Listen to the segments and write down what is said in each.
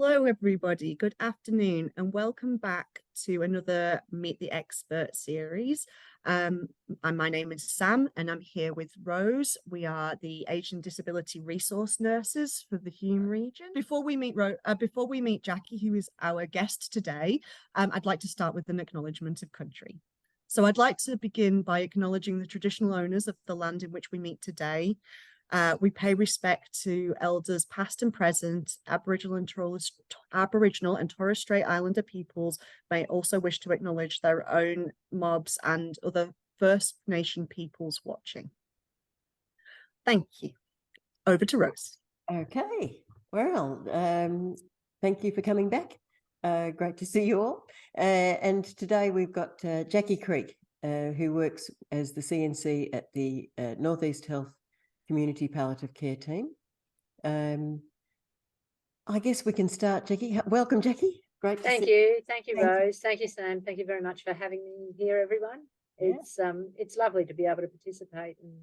Hello, everybody. Good afternoon, and welcome back to another Meet the Expert series. And my name is Sam, and I'm here with Rose. We are the Asian Disability Resource Nurses for the Hume region. Before we meet Jackie, who is our guest today, I'd like to start with an acknowledgement of country. So I'd like to begin by acknowledging the traditional owners of the land in which we meet today. We pay respect to elders past and present. Aboriginal and Torres Strait Islander peoples may also wish to acknowledge their own mobs and other First Nation peoples watching. Thank you. Over to Rose. Okay, well, thank you for coming back. Great to see you all. And today we've got Jackie Creek, who works as the CNC at the Northeast Health Community Palliative Care team. I guess we can start, Jackie. Welcome, Jackie. Great to Thank you. Thank you, Rose. Thank you, Sam. Thank you very much for having me here, everyone. It's lovely to be able to participate and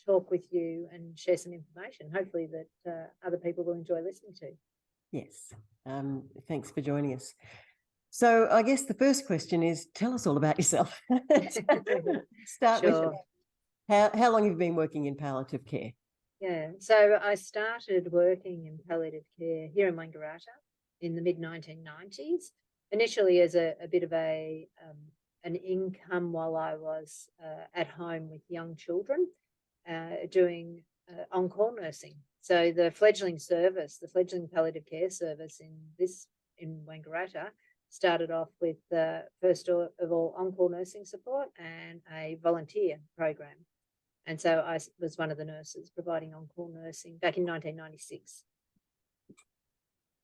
talk with you and share some information, hopefully that other people will enjoy listening to. Yes. Thanks for joining us. So I guess the first question is, tell us all about yourself. Start with how long have you been working in palliative care? Yeah, so I started working in palliative care here in Wangaratta in the mid-1990s, initially as a bit of an income while I was at home with young children doing on-call nursing. So the fledgling palliative care service in Wangaratta started off with first of all on-call nursing support and a volunteer program. And so I was one of the nurses providing on-call nursing back in 1996.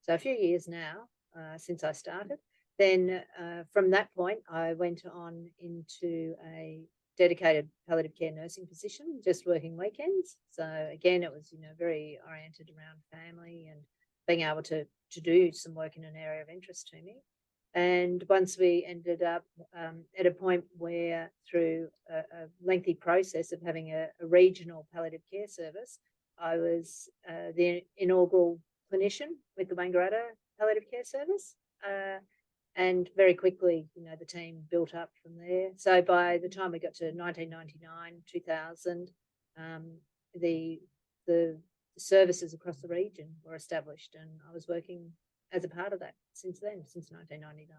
So a few years now since I started. Then from that point, I went on into a dedicated palliative care nursing position, just working weekends. So again, it was, very oriented around family and being able to do some work in an area of interest to me. And once we ended up at a point where through a lengthy process of having a regional palliative care service, I was the inaugural clinician with the Wangaratta Palliative Care Service. And very quickly, the team built up from there. So by the time we got to 1999, 2000, the services across the region were established, and I was working as a part of that since 1999.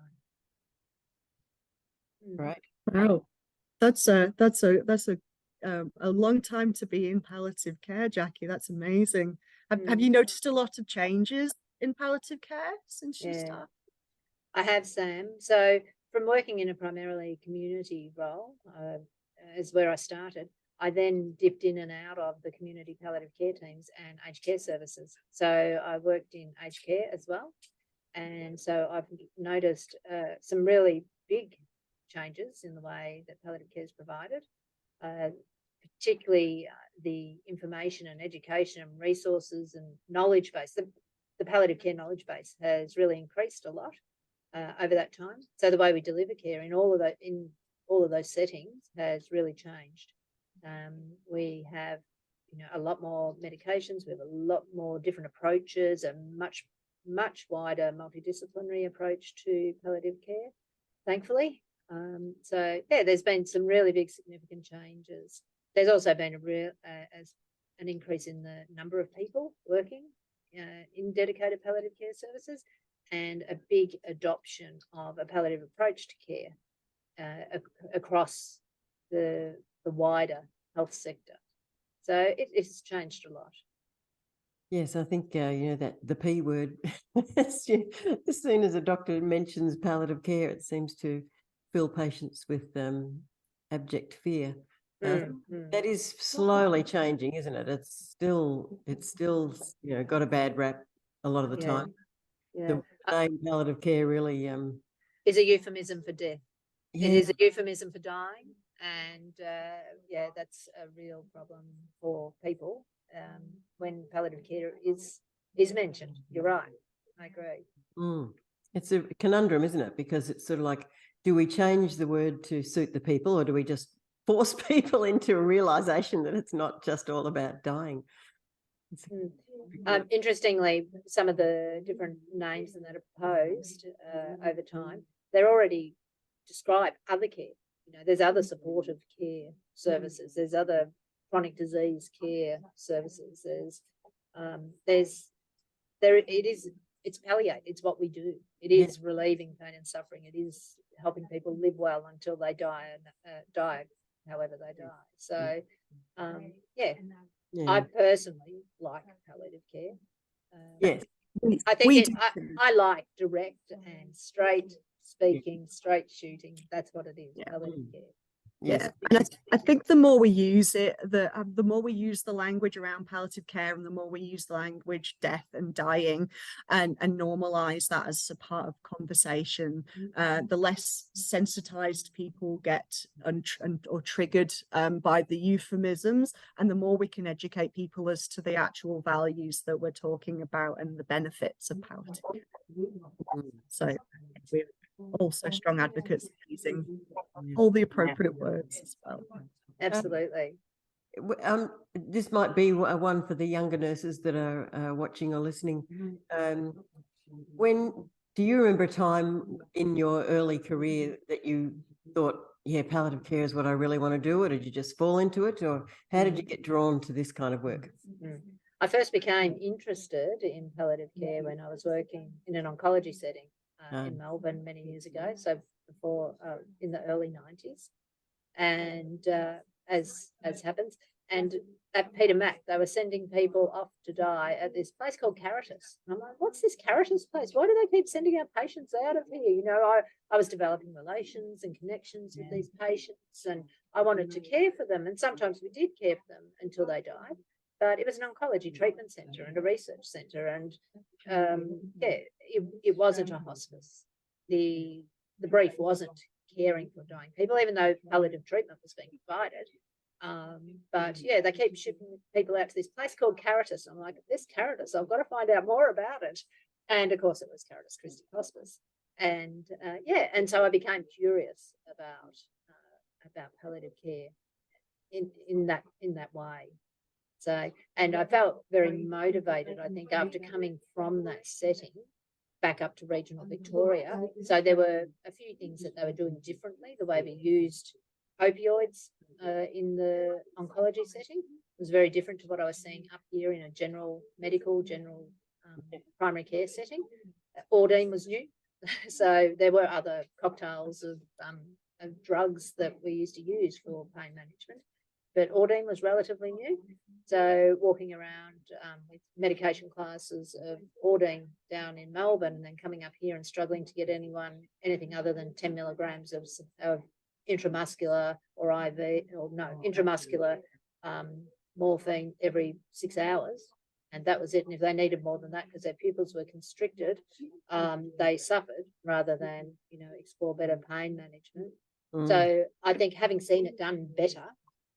Right. Wow, that's a long time to be in palliative care, Jackie. That's amazing. Have you noticed a lot of changes in palliative care since you started? I have, Sam. So from working in a primarily community role, is where I started. I then dipped in and out of the community palliative care teams and aged care services. So I worked in aged care as well. And so I've noticed some really big changes in the way that palliative care is provided, particularly the information and education and resources and knowledge base. The palliative care knowledge base has really increased a lot over that time. So the way we deliver care in all of those settings has really changed. We have, a lot more medications. We have a lot more different approaches, a much wider multidisciplinary approach to palliative care, thankfully. So there's been some really big significant changes. There's also been an increase in the number of people working in dedicated palliative care services, and a big adoption of a palliative approach to care across the wider health sector. So it's changed a lot. Yes, I think, that the P word, as soon as a doctor mentions palliative care, it seems to fill patients with abject fear. That is slowly changing, isn't it? It's still, got a bad rap a lot of the time. Yeah. The name palliative care really is a euphemism for death. Yeah. It is a euphemism for dying. And that's a real problem for people when palliative care is mentioned. You're right. I agree. It's a conundrum, isn't it? Because it's sort of like, do we change the word to suit the people, or do we just force people into a realization that it's not just all about dying? Interestingly, some of the different names that are proposed over time, they're already describe other care. You know, there's other supportive care services. There's other chronic disease care services. It's palliate. It's what we do. It is relieving pain and suffering. It is helping people live well until they die and however they die. So, I personally like palliative care. Yes, I think I like direct and straight speaking, straight shooting. That's what it is. Palliative care. Yes. And I think the more we use it, the more we use the language around palliative care, and the more we use the language death and dying, and normalize that as a part of conversation, the less sensitized people get or triggered by the euphemisms, and the more we can educate people as to the actual values that we're talking about and the benefits of palliative care. So we're also strong advocates of using all the appropriate words as well. Absolutely. This might be one for the younger nurses that are watching or listening. When do you remember a time in your early career that you thought, yeah, palliative care is what I really want to do, or did you just fall into it, or how did you get drawn to this kind of work? I first became interested in palliative care when I was working in an oncology setting in Melbourne many years ago, so before in the early 90s, and as happens, and at Peter Mac they were sending people off to die at this place called Caritas. And I'm like, what's this Caritas place? Why do they keep sending our patients out of here? You know, I was developing relations and connections with these patients, and I wanted to care for them, and sometimes we did care for them until they died. But it was an oncology treatment centre and a research centre, and it wasn't a hospice. The brief wasn't caring for dying people, even though palliative treatment was being provided. But yeah, they keep shipping people out to this place called Caritas. I'm like, this Caritas, I've got to find out more about it. And of course, it was Caritas Christi Hospice. And and so I became curious about palliative care in that way. So, and I felt very motivated, I think, after coming from that setting back up to regional Victoria. So there were a few things that they were doing differently. The way we used opioids in the oncology setting was very different to what I was seeing up here in a general primary care setting. Ordein was new. So there were other cocktails of drugs that we used to use for pain management, but Ordein was relatively new. So walking around with medication classes of Ordein down in Melbourne, and then coming up here and struggling to get anything other than 10 milligrams of intramuscular or IV, or no, intramuscular morphine every 6 hours. And that was it. And if they needed more than that because their pupils were constricted, they suffered rather than, explore better pain management. So I think having seen it done better,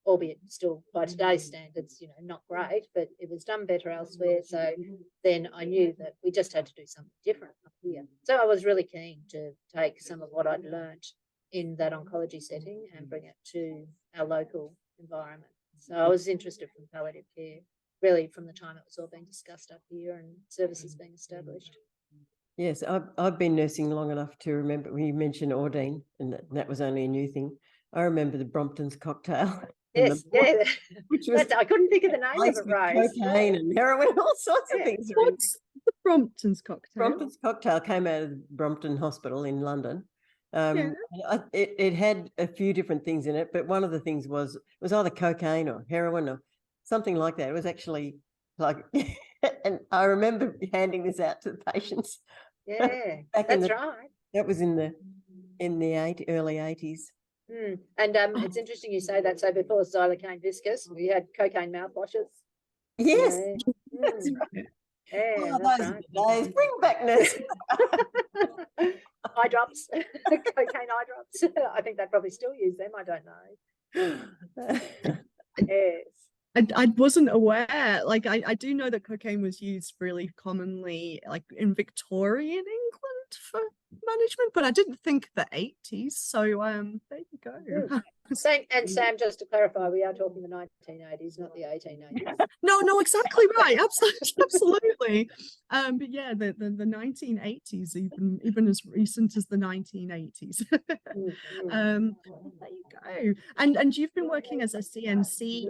albeit still by today's standards, not great, but it was done better elsewhere. So then I knew that we just had to do something different up here. So I was really keen to take some of what I'd learned in that oncology setting and bring it to our local environment. So I was interested in palliative care really from the time it was all being discussed up here and services being established. Yes, I've been nursing long enough to remember when you mentioned Ordein, and that was only a new thing. I remember the Brompton's cocktail. Yes, yeah. Which was I couldn't think of the name of it, right? Cocaine and heroin, all sorts of things. What's the Brompton's cocktail? Brompton's cocktail came out of Brompton Hospital in London. It had a few different things in it, but one of the things was either cocaine or heroin or something like that. It was actually like, and I remember handing this out to the patients. Yeah, that's right. That was in the early 80s. And it's interesting you say that. So before xylocaine viscous, we had cocaine mouthwashes. Yes, that's right. Yeah, that's right. Days. Bring back nursing. Eye drops, cocaine eye drops. I think they probably still use them. I don't know. Yes. I wasn't aware. Like I do know that cocaine was used really commonly, like in Victorian England for management, but I didn't think the 80s. So there you go. And Sam, just to clarify, we are talking the 1980s, not the 1880s. No, exactly right. Absolutely. But yeah, the 1980s, even as recent as the 1980s. There you go. And you've been working as a CNC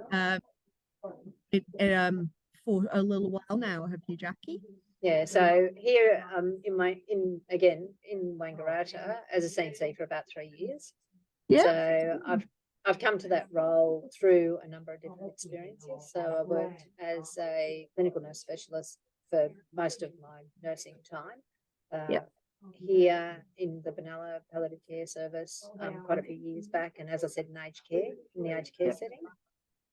for a little while now, have you, Jackie? Yeah, so here in Wangaratta as a CNC for about 3 years. Yeah. So I've come to that role through a number of different experiences. So I worked as a clinical nurse specialist for most of my nursing time. Here in the Benalla Palliative Care Service quite a few years back, and as I said, in the aged care setting.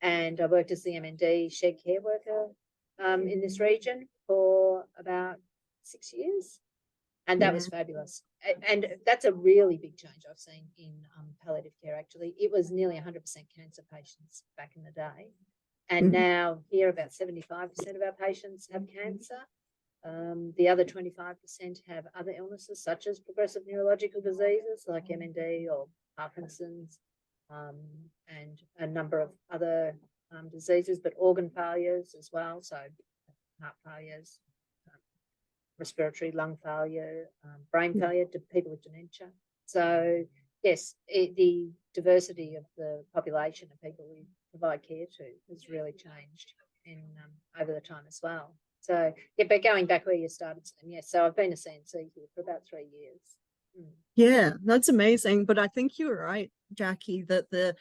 And I worked as the MND shed care worker in this region for about 6 years. And that was fabulous. And that's a really big change I've seen in palliative care, actually. It was nearly 100% cancer patients back in the day. And now here about 75% of our patients have cancer. The other 25% have other illnesses, such as progressive neurological diseases like MND or Parkinson's, and a number of other diseases, but organ failures as well. So heart failures, respiratory, lung failure, brain failure to people with dementia. So yes, the diversity of the population of people we provide care to has really changed in over the time as well. So yeah, but going back where you started, Sam, yes. So I've been a CNC here for about 3 years. Yeah, that's amazing. But I think you were right, Jackie, that the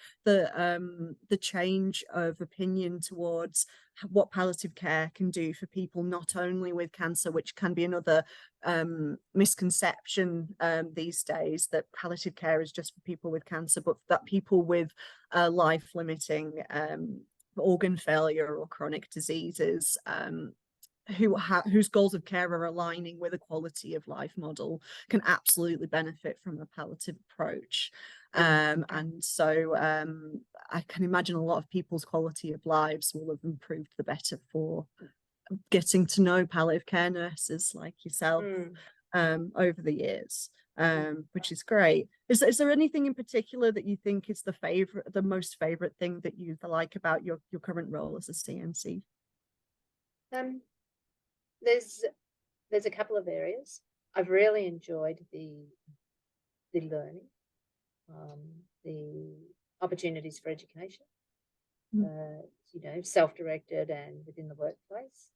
change of opinion towards what palliative care can do for people not only with cancer, which can be another misconception these days, that palliative care is just for people with cancer, but that people with life-limiting organ failure or chronic diseases whose goals of care are aligning with a quality of life model can absolutely benefit from a palliative approach. And so I can imagine a lot of people's quality of lives will have improved the better for getting to know palliative care nurses like yourself over the years, which is great. Is there anything in particular that you think is the most favorite thing that you like about your current role as a CNC? There's a couple of areas. I've really enjoyed the learning, the opportunities for education, self-directed and within the workplace,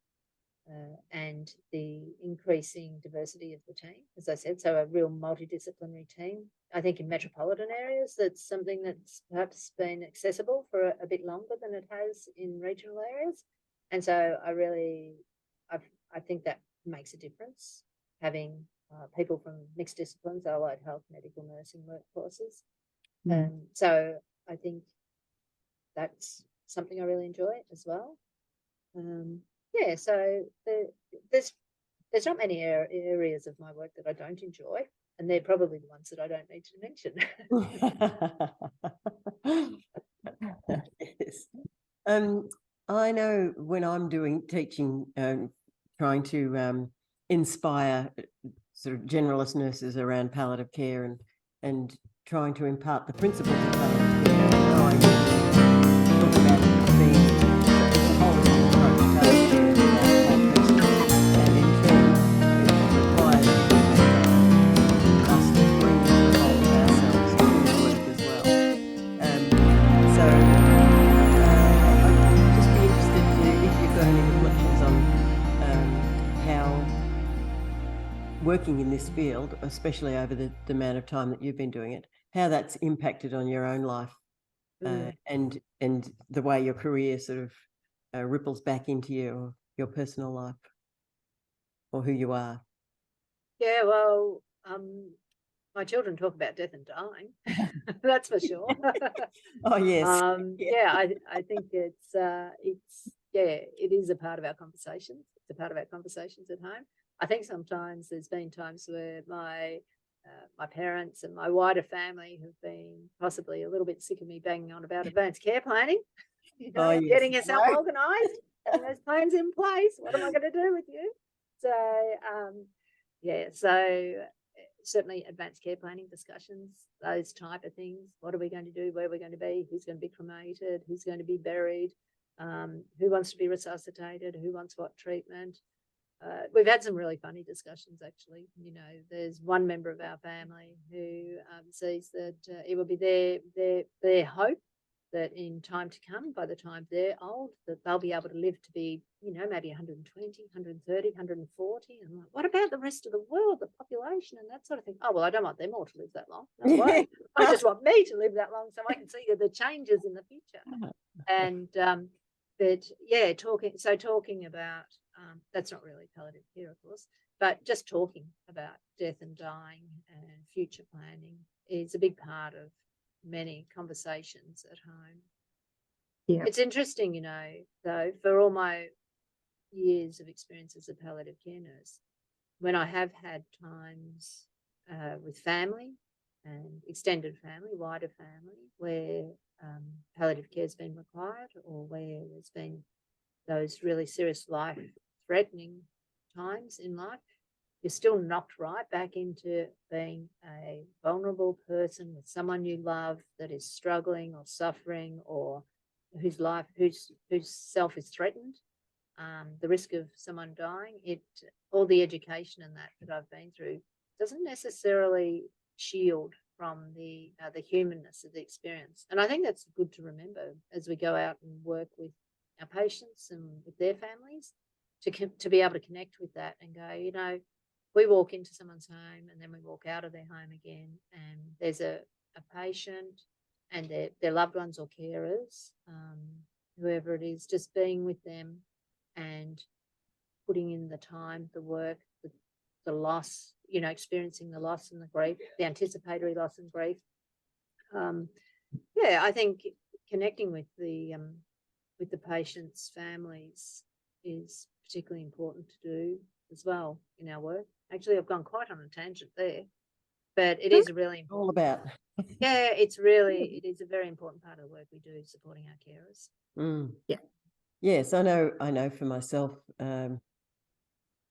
and the increasing diversity of the team, as I said, so a real multidisciplinary team. I think in metropolitan areas, that's something that's perhaps been accessible for a bit longer than it has in regional areas. And so I think that makes a difference, having people from mixed disciplines, allied health, medical, nursing workforces. So I think that's something I really enjoy as well. So there's not many areas of my work that I don't enjoy, and they're probably the ones that I don't need to mention. Yes. I know when I'm doing teaching, trying to inspire sort of generalist nurses around palliative care and trying to impart the principles of palliative care. I talk about being a holistic approach to palliative care and in turn it requires us to bring the whole of ourselves to the work as well. So I'd just be interested if you've got any reflections on how working in this field, especially over the amount of time that you've been doing it, how that's impacted on your own life and the way your career sort of ripples back into your personal life or who you are. Yeah, well, my children talk about death and dying. That's for sure. Oh yes. I think it is a part of our conversations. It's a part of our conversations at home. I think sometimes there's been times where my parents and my wider family have been possibly a little bit sick of me banging on about advanced care planning. Getting yourself organised, having those plans in place. What am I going to do with you? So certainly advanced care planning discussions, those type of things. What are we going to do? Where are we going to be? Who's going to be cremated? Who's going to be buried? Who wants to be resuscitated? Who wants what treatment? We've had some really funny discussions, actually. You know, there's one member of our family who sees that it will be their hope that in time to come, by the time they're old, that they'll be able to live to be, you know, maybe 120, 130, 140. And I'm like, what about the rest of the world, the population and that sort of thing? Oh, well, I don't want them all to live that long. No way. I just want me to live that long so I can see the changes in the future. And, but yeah, talking about, that's not really palliative care, of course, but just talking about death and dying and future planning is a big part of many conversations at home. Yeah, it's interesting, you know, though, for all my years of experience as a palliative care nurse, when I have had times with family and extended family, wider family, where palliative care has been required, or where there's been those really serious life-threatening times in life, you're still knocked right back into being a vulnerable person with someone you love that is struggling or suffering, or whose self is threatened. The risk of someone dying, all the education and that I've been through doesn't necessarily shield from the humanness of the experience. And I think that's good to remember as we go out and work with our patients and with their families, to be able to connect with that and go, you know, we walk into someone's home and then we walk out of their home again, and there's a patient and their loved ones or carers, whoever it is, just being with them and putting in the time, the work, the loss, you know, experiencing the loss and the grief, the anticipatory loss and grief. Yeah, I think connecting with the patients' families is particularly important to do as well in our work. Actually, I've gone quite on a tangent there, but it is really important. All about. Yeah, it is a very important part of the work we do, supporting our carers. yeah, Yes, I know for myself,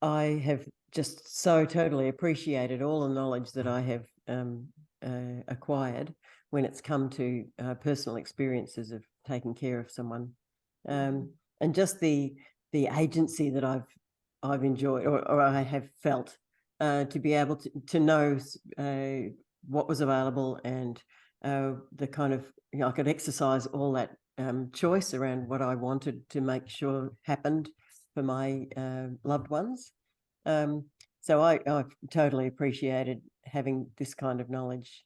I have just so totally appreciated all the knowledge that I have acquired when it's come to personal experiences of taking care of someone, and just the agency that I've enjoyed, or I have felt, to be able to know what was available, and the kind of, you know, I could exercise all that choice around what I wanted to make sure happened for my loved ones. So I've totally appreciated having this kind of knowledge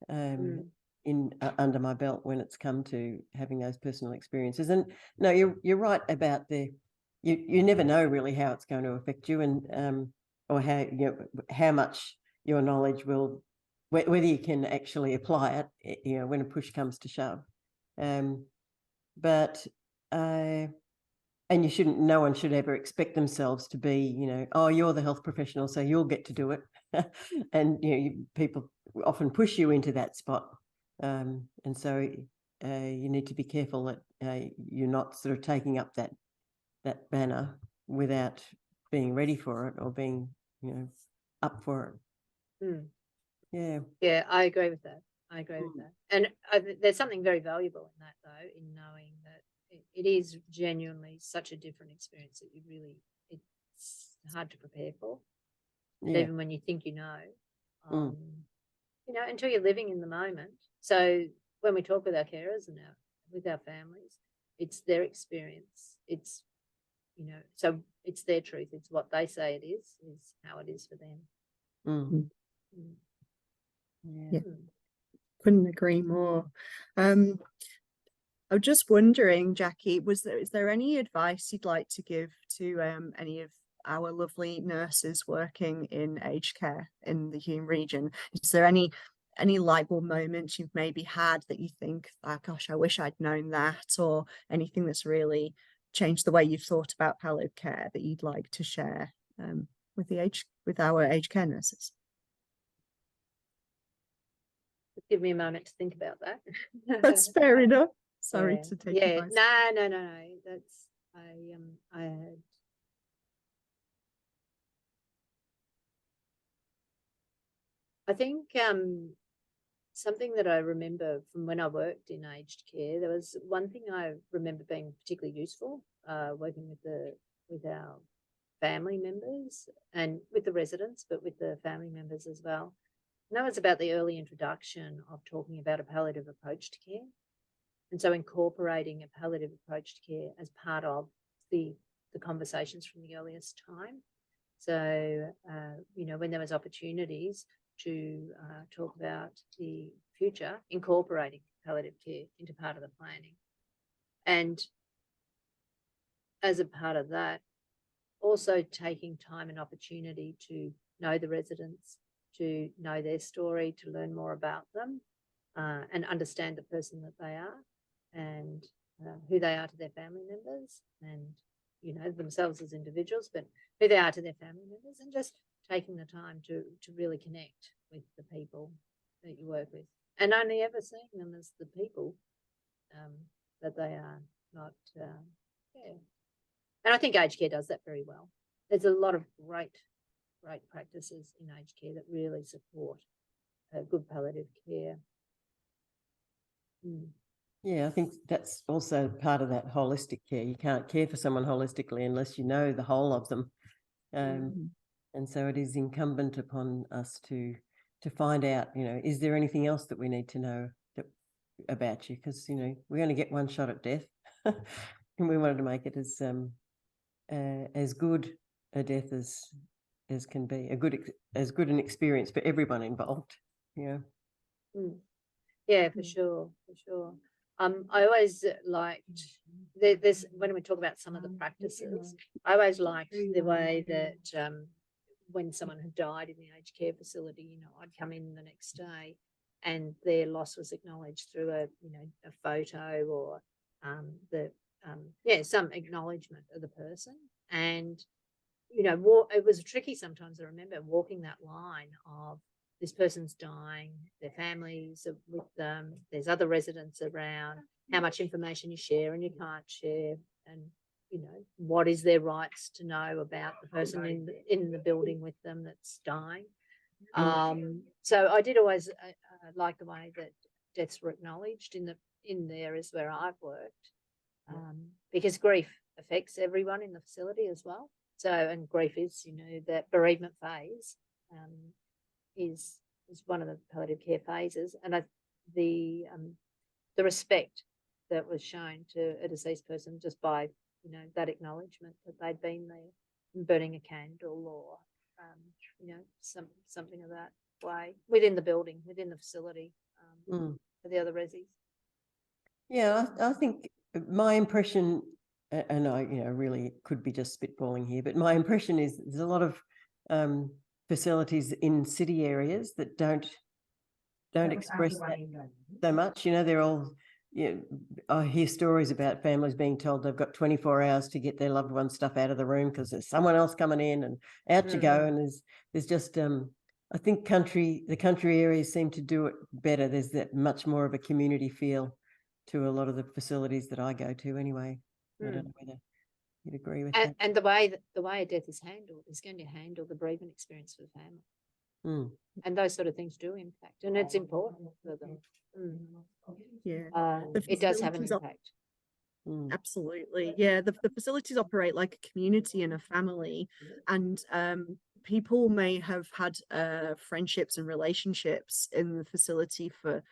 in under my belt when it's come to having those personal experiences. And no, you're right about you never know really how it's going to affect you, and or how, you know, how much your knowledge will, whether you can actually apply it, you know, when a push comes to shove. But and no one should ever expect themselves to be, you know, oh, you're the health professional, so you'll get to do it. And, you know, people often push you into that spot. And so you need to be careful that you're not sort of taking up that banner without being ready for it, or being, you know, up for it. Yeah, I agree with that. And there's something very valuable in that, though, in knowing that it is genuinely such a different experience that it's hard to prepare for. And even when you think you know, you know, until you're living in the moment. So when we talk with our carers and with our families, it's their experience. It's, you know, so it's their truth. It's what they say it is how it is for them. Yeah. Couldn't agree more. I'm just wondering, Jackie, is there any advice you'd like to give to any of our lovely nurses working in aged care in the Hume region? Is there any light bulb moments you've maybe had that you think, oh gosh, I wish I'd known that, or anything that's really changed the way you've thought about palliative care that you'd like to share with our aged care nurses? Give me a moment to think about that. That's fair enough. Sorry to take advice. No. That's I had I think something that I remember from when I worked in aged care, there was one thing I remember being particularly useful, working with our family members and with the residents, but with the family members as well. And that was about the early introduction of talking about a palliative approach to care. And so incorporating a palliative approach to care as part of the conversations from the earliest time. So, you know, when there was opportunities to talk about the future, incorporating palliative care into part of the planning. And as a part of that, also taking time and opportunity to know the residents, to know their story, to learn more about them, and understand the person that they are and who they are to their family members and, you know, themselves as individuals, but who they are to their family members, and just taking the time to really connect with the people that you work with and only ever seeing them as the people that they are, not, yeah. And I think aged care does that very well. There's a lot of great practices in aged care that really support good palliative care. Yeah, I think that's also part of that holistic care. You can't care for someone holistically unless you know the whole of them. And so it is incumbent upon us to find out, you know, is there anything else that we need to know about you? Because, you know, we only get one shot at death. And we wanted to make it as good a death as can be, as good an experience for everyone involved. Yeah. Yeah, for sure. I always liked this when we talk about some of the practices. I always liked the way that when someone had died in the aged care facility, you know, I'd come in the next day and their loss was acknowledged through a photo or some acknowledgement of the person. And, you know, it was tricky sometimes. I remember walking that line of this person's dying, their families are with them, there's other residents around, how much information you share and you can't share, and, you know, what is their rights to know about the person in the building with them that's dying. So I did always like the way that deaths were acknowledged in the areas where I've worked, because grief affects everyone in the facility as well. So, and grief is, you know, that bereavement phase is one of the palliative care phases, and the respect that was shown to a deceased person just by, you know, that acknowledgement that they'd been there, burning a candle or you know, something of that way within the building, within the facility, for the other resis. Yeah, I think my impression, and I, you know, really could be just spitballing here, but my impression is there's a lot of facilities in city areas that don't express that so much. You know, they're all, you know, I hear stories about families being told they've got 24 hours to get their loved one's stuff out of the room because there's someone else coming in, and out you go. And there's just I think the country areas seem to do it better. There's that much more of a community feel to a lot of the facilities that I go to anyway. I don't know whether you'd agree with that. And the way a death is handled is going to handle the bereavement experience for the family. And those sort of things do impact, and it's important for them. Yeah, it does have an impact. Absolutely. Yeah, the facilities operate like a community and a family, and people may have had friendships and relationships in the facility for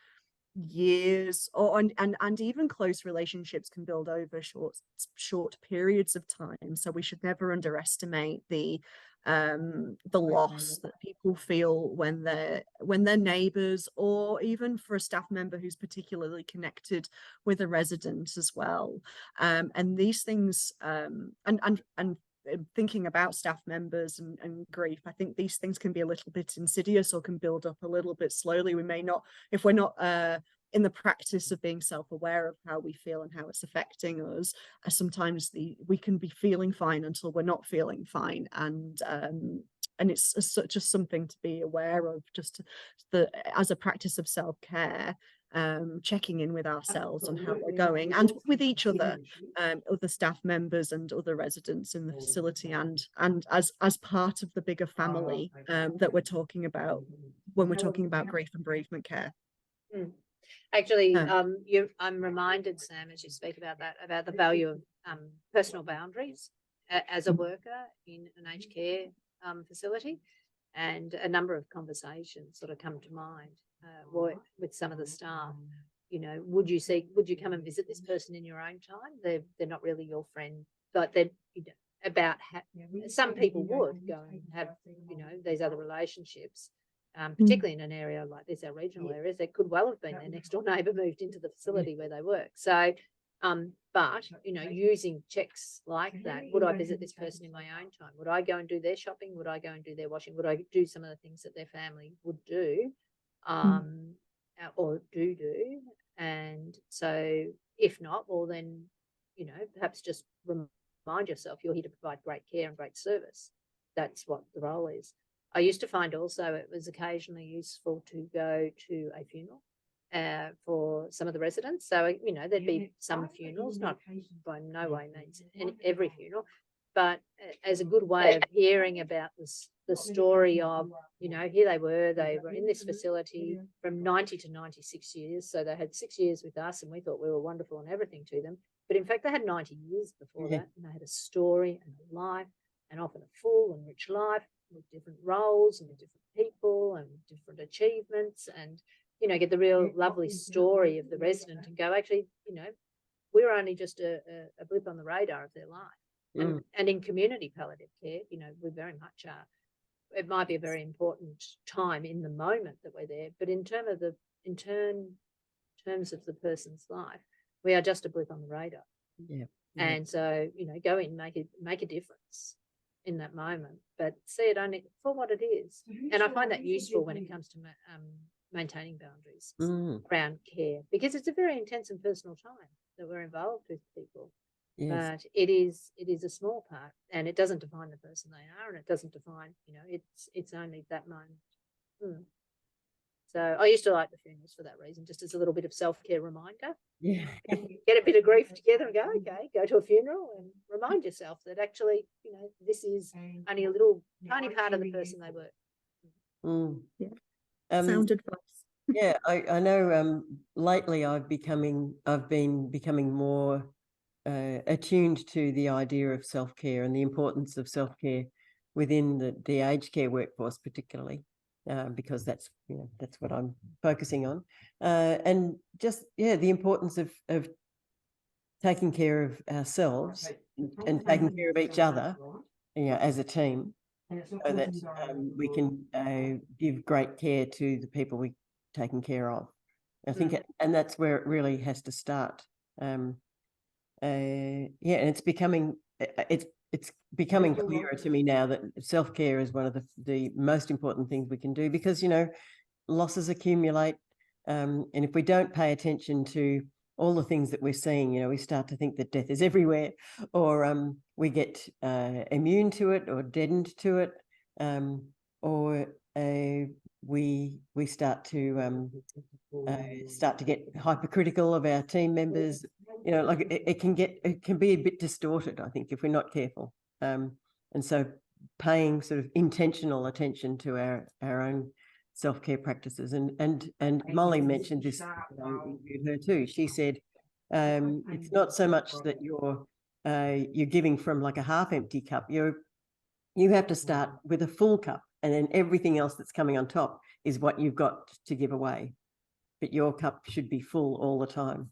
years, or and even close relationships can build over short periods of time. So we should never underestimate the loss that people feel when they're neighbors, or even for a staff member who's particularly connected with a resident as well. And these things and thinking about staff members and grief, I think these things can be a little bit insidious or can build up a little bit slowly. We may not, if we're not in the practice of being self-aware of how we feel and how it's affecting us, sometimes we can be feeling fine until we're not feeling fine, and it's just something to be aware of, just as a practice of self-care. checking in with ourselves on how we're going, and with each other, other staff members and other residents in the facility, and as part of the bigger family that we're talking about when we're talking about grief and bereavement care. Actually, I'm reminded, Sam, as you speak about that, about the value of personal boundaries as a worker in an aged care facility, and a number of conversations sort of come to mind with some of the staff. You know, would you come and visit this person in your own time? They're not really your friend, but they're, you know, some people would go and have, you know, these other relationships. Particularly in an area like this, our regional areas, that could well have been their next door neighbour moved into the facility where they work. So, but, you know, using checks like that, would I visit this person in my own time? Would I go and do their shopping? Would I go and do their washing? Would I do some of the things that their family would do, or do? And so if not, well then, you know, perhaps just remind yourself you're here to provide great care and great service. That's what the role is. I used to find also it was occasionally useful to go to a funeral for some of the residents. So, you know, there'd be some funerals, not by no way means every funeral, but as a good way of hearing about the story of, you know, here they were in this facility from 90 to 96 years. So they had 6 years with us and we thought we were wonderful and everything to them. But in fact, they had 90 years before that, and they had a story and a life, and often a full and rich life, with different roles and with different people and different achievements, and, you know, get the real lovely story of the resident and go, actually, you know, we're only just a blip on the radar of their life. And in community palliative care, you know, we very much are. It might be a very important time in the moment that we're there, but in terms of the person's life, we are just a blip on the radar. And so, you know, go in, make a difference in that moment, but see it only for what it is. And I find that useful when it comes to maintaining boundaries around care, because it's a very intense and personal time that we're involved with people. But it is a small part, and it doesn't define the person they are, and it doesn't define, you know, it's only that moment. So I used to like the funerals for that reason, just as a little bit of self-care reminder. Get a bit of grief together and go, okay, go to a funeral and remind yourself that actually, you know, this is only a little tiny part of the person they were. Sound advice. I know lately I've been becoming more attuned to the idea of self-care and the importance of self-care within the aged care workforce, particularly. Because that's what I'm focusing on, and just the importance of taking care of ourselves and taking care of each other, you know, as a team, so that we can give great care to the people we're taking care of. I think, and that's where it really has to start. And it's becoming clearer to me now that self-care is one of the most important things we can do, because, you know, losses accumulate, and if we don't pay attention to all the things that we're seeing, you know, we start to think that death is everywhere, or we get immune to it or deadened to it, or we start to get hypercritical of our team members. You know, like it can be a bit distorted, I think, if we're not careful. And so paying sort of intentional attention to our own self-care practices. And Molly mentioned this, with her too. She said, it's not so much that you're giving from like a half empty cup. You have to start with a full cup, and then everything else that's coming on top is what you've got to give away. But your cup should be full all the time.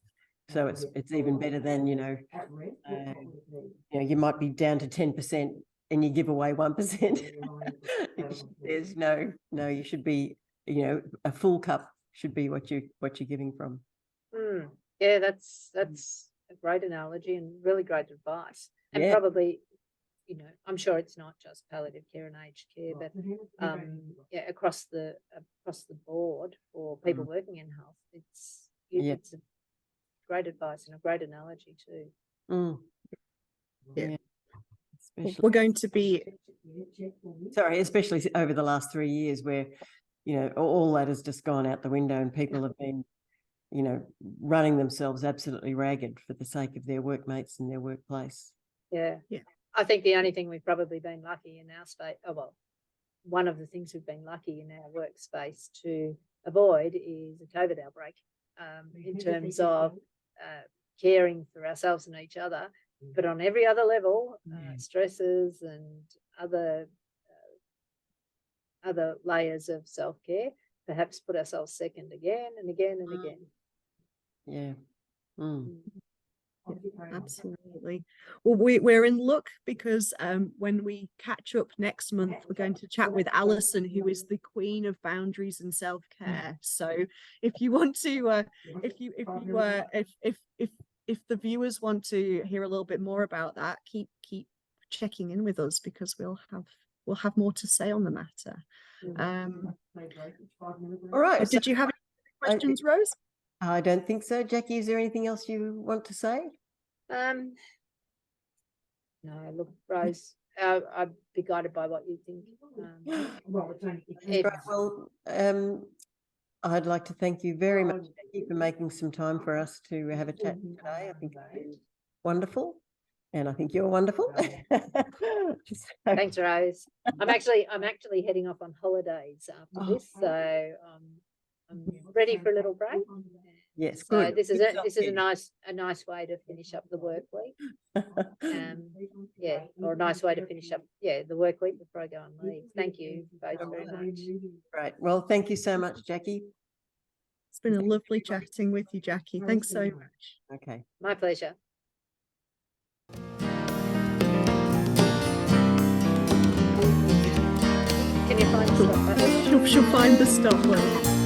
So it's even better than, you know, you might be down to 10% and you give away 1%. There's no, you should be, you know, a full cup should be what you're giving from. Yeah, that's a great analogy and really great advice. And probably, you know, I'm sure it's not just palliative care and aged care, but across the board for people working in health, it's a great advice and a great analogy too. We're going to be especially over the last 3 years, where, you know, all that has just gone out the window, and people have been, you know, running themselves absolutely ragged for the sake of their workmates and their workplace. Yeah. Yeah. I think the only thing we've probably been lucky in our space, one of the things we've been lucky in our workspace to avoid is a COVID outbreak, in terms of caring for ourselves and each other, but on every other level, stresses and other layers of self-care, perhaps put ourselves second again and again and again. Yeah. Absolutely. Well, we're in luck because when we catch up next month, we're going to chat with Alison, who is the queen of boundaries and self-care. So if you want to, if the viewers want to hear a little bit more about that, keep checking in with us, because we'll have more to say on the matter. All right. Did you have any questions, Rose? I don't think so. Jackie, is there anything else you want to say? No, look, Rose, I'd be guided by what you think. Well, I'd like to thank you very much, Jackie, for making some time for us to have a chat today. I think it's been wonderful, and I think you're wonderful. Thanks, Rose. I'm actually heading off on holidays after this, so I'm ready for a little break. Yes, so good. This is a nice way to finish up the work week. Or a nice way to finish up the work week before I go on leave. Thank you both very much. Right. Well, thank you so much, Jackie. It's been a lovely chatting with you, Jackie. Thanks so much. Okay. My pleasure. Can you find the stop button? She'll find the stop button.